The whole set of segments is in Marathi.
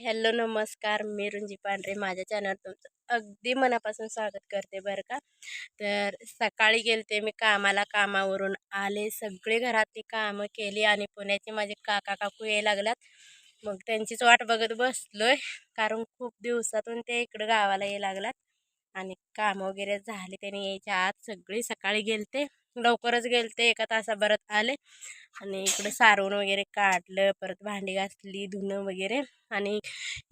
हॅलो नमस्कार, मी रुंजी पांढरे. माझ्या चॅनलवर तुमचं अगदी मनापासून स्वागत करते बरं का. तर सकाळी गेलते मी कामाला, कामावरून आले, सगळे घरातली कामं केली आणि पुण्याचे माझे काका काकू यायला लागल्यात. मग त्यांचीच वाट बघत बसलोय, कारण खूप दिवसातून ते इकडं गावाला यायला लागल्यात आणि काम वगैरे झाले. त्यांनी यायच्या आत सगळी सकाळी गेलते, लवकरच गेलते, एका तासाभरात आले आणि इकडे सारवून वगैरे काढलं, परत भांडी घासली, धुणं वगैरे. आणि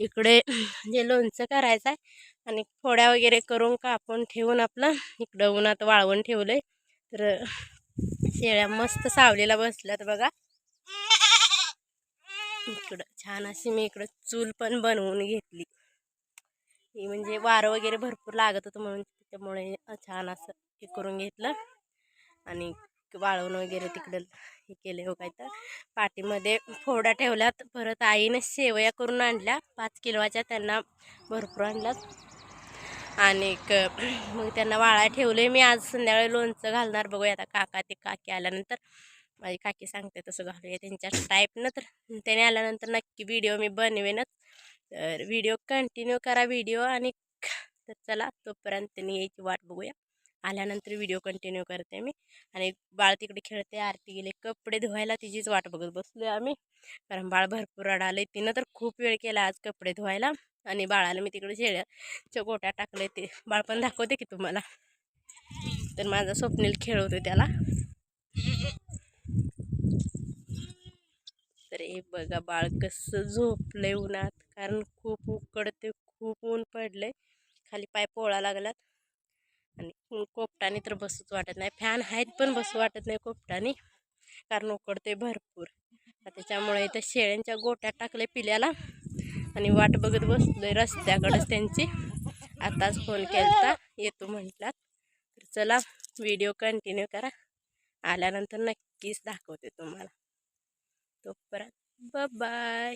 इकडे जे लोणचं करायचं आहे आणि फोड्या वगैरे करून कापून ठेवून आपलं इकडं उन्हात वाळवून ठेवलंय. तर शेळ्या मस्त सावलीला बसल्यात बघा. इकडं छान अशी मी इकडं चूल पण बनवून घेतली. ही म्हणजे वारं वगैरे भरपूर लागत होतं म्हणून त्यामुळे छान असं हे करून घेतलं आणि वाळवून वगैरे तिकडं हे केले. हो काय तर पाठीमध्ये फोड्या ठेवल्यात. परत आईनं शेवया करून आणल्या 5 किलोच्या, त्यांना भरपूर आणल्यात आणि मग त्यांना वाळाय ठेवले. मी आज संध्याकाळी लोणचं घालणार, बघूया आता. काकी आल्यानंतर माझी काकी सांगते तसं घालूया त्यांच्या टाईपनं. तर त्याने आल्यानंतर नक्की व्हिडिओ मी बनवेनच, तर व्हिडिओ कंटिन्यू करा व्हिडिओ. आणि तर चला, तोपर्यंत त्यांनी यायची वाट बघूया. आल्यानंतर व्हिडिओ कंटिन्यू करते मी. आणि बाळ तिकडे खेळते, आरती गेले कपडे धुवायला, तिचीच वाट बघत बसलो आम्ही, कारण बाळ भरपूर रडाले. तिनं तर खूप वेळ केला आज कपडे धुवायला. आणि बाळाला मी तिकडे शेळ्याच्या गोट्या टाकले, ते बाळ पण दाखवते की तुम्हाला. तर माझा स्वप्नील खेळवतो त्याला. तर हे बघा बाळ कसं झोपलंय उन्हात, कारण खूप उकडते, खूप ऊन पडलंय, खाली पाय पोळा लागलात. आणि कोपटाने तर बसूच वाटत नाही. फॅन आहेत पण बसू वाटत नाही कोपटाने, कारण उकडते भरपूर. त्याच्यामुळे इथं शेळ्यांच्या गोट्यात टाकले पिल्याला आणि वाट बघत बसलोय रस्त्याकडेच त्यांची. आताच फोन केला येतो म्हटलात. तर चला, व्हिडिओ कंटिन्यू करा, आल्यानंतर नक्कीच दाखवते तुम्हाला. तोपर्यंत बाय.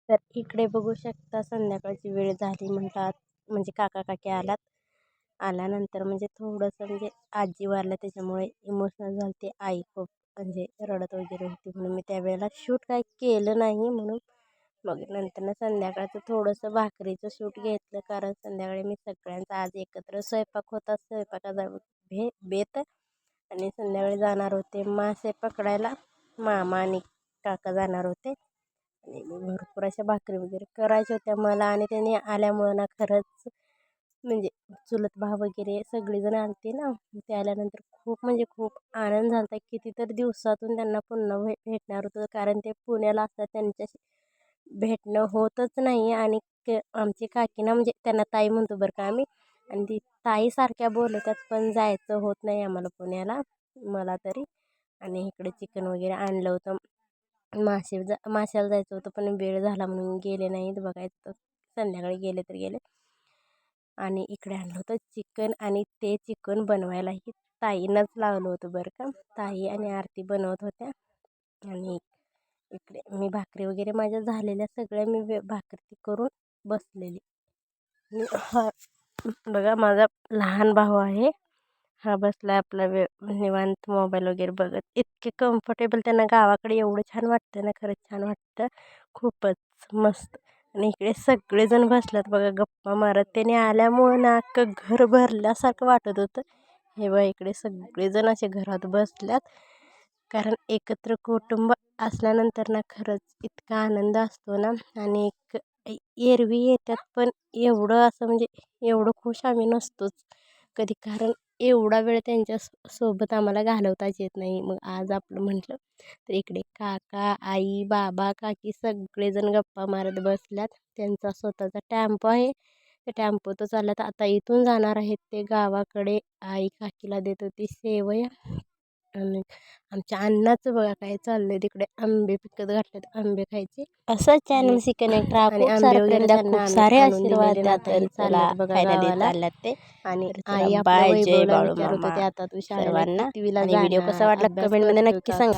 तर इकडे बघू शकता, संध्याकाळची वेळ झाली म्हणतात, म्हणजे काका काकी आल्यानंतर म्हणजे थोडंसं म्हणजे आजी वारलं त्याच्यामुळे इमोशनल झालते. आई खूप म्हणजे रडत वगैरे होती, म्हणून मी त्यावेळेला शूट काही केलं नाही. म्हणून मग नंतर संध्याकाळचं थोडंसं भाकरीचं शूट घेतलं, कारण संध्याकाळी मी सगळ्यांचा आज एकत्र स्वयंपाक होता, स्वयंपाकाचा बेत. आणि संध्याकाळी जाणार होते मासे पकडायला, मामा आणि काका जाणार होते. आणि भरपूर अशा भाकरी वगैरे करायच्या होत्या मला. आणि त्यांनी आल्यामुळं ना, खरंच म्हणजे चुलत भाव वगैरे सगळेजण आलते ना. ते आल्यानंतर खूप म्हणजे खूप आनंद झाला होता. कितीतरी दिवसातून त्यांना पुन्हा भेटणार होतं, कारण ते पुण्याला असतात, त्यांच्याशी भेटणं होतच नाही. आणि आमची काकीना म्हणजे त्यांना ताई म्हणतो बरं का आम्ही, आणि ती ताईसारख्या बोलतात, पण जायचं होत नाही आम्हाला पुण्याला, मला तरी. आणि इकडे चिकन वगैरे आणलं होतं, माशाला जायचं होतं, पण वेळ झाला म्हणून गेले नाहीत. बघायचं संध्याकाळी गेले तर गेले. आणि इकडे आणलं होतं चिकन, आणि ते चिकन बनवायलाही ताईनंच लावलं होतं बरं का. ताई आणि आरती बनवत होत्या. आणि इकडे मी भाकरी वगैरे माझ्या झालेल्या सगळ्या मी भाकरी करून बसलेली. हा बघा, माझा लहान भाऊ आहे, हा बसला आपला निवांत मोबाईल वगैरे बघत. इतके कम्फर्टेबल त्यांना गावाकडे एवढं छान वाटतं ना, खरंच छान वाटतं, खूपच मस्त. आणि इकडे सगळेजण बसल्यात बघा गप्पा मारत. त्याने आल्यामुळं ना अख्खं घर भरल्यासारखं वाटत होतं. हे बघा, इकडे सगळेजण असे घरात बसल्यात, कारण एकत्र कुटुंब असल्यानंतर ना खरंच इतका आनंद असतो ना. आणि एरवी येतात, पण एवढं असं म्हणजे एवढं खुश आम्ही नसतोच कधी, कारण एवढा वेळ त्यांच्या सोबत आम्हाला घालवताच येत नाही. मग आज आपलं म्हटलं तर इकडे काका, आई, बाबा, काकी सगळेजण गप्पा मारत बसल्यात. त्यांचा स्वतःचा टॅम्पो आहे, त्या टॅम्पोतच चालल्यात. आता इथून जाणार आहेत ते गावाकडे. आई काकीला देत होती सेवया. आणि आमच्या अण्णाचं बघा काय चाललंय, तिकडे आंबे पिकत घातलेत, आंबे खायचे. असं चॅनलशी कनेक्ट राहा, आणि आंबे वगैरे त्यांना सारे आशीर्वाद द्यात. चाललेत बघा गावाला. ते आणि आई आपल्या वैभवला विचारत होते, आता तू शाळेला कितवीला जाणार, अभ्यास करतो का काय.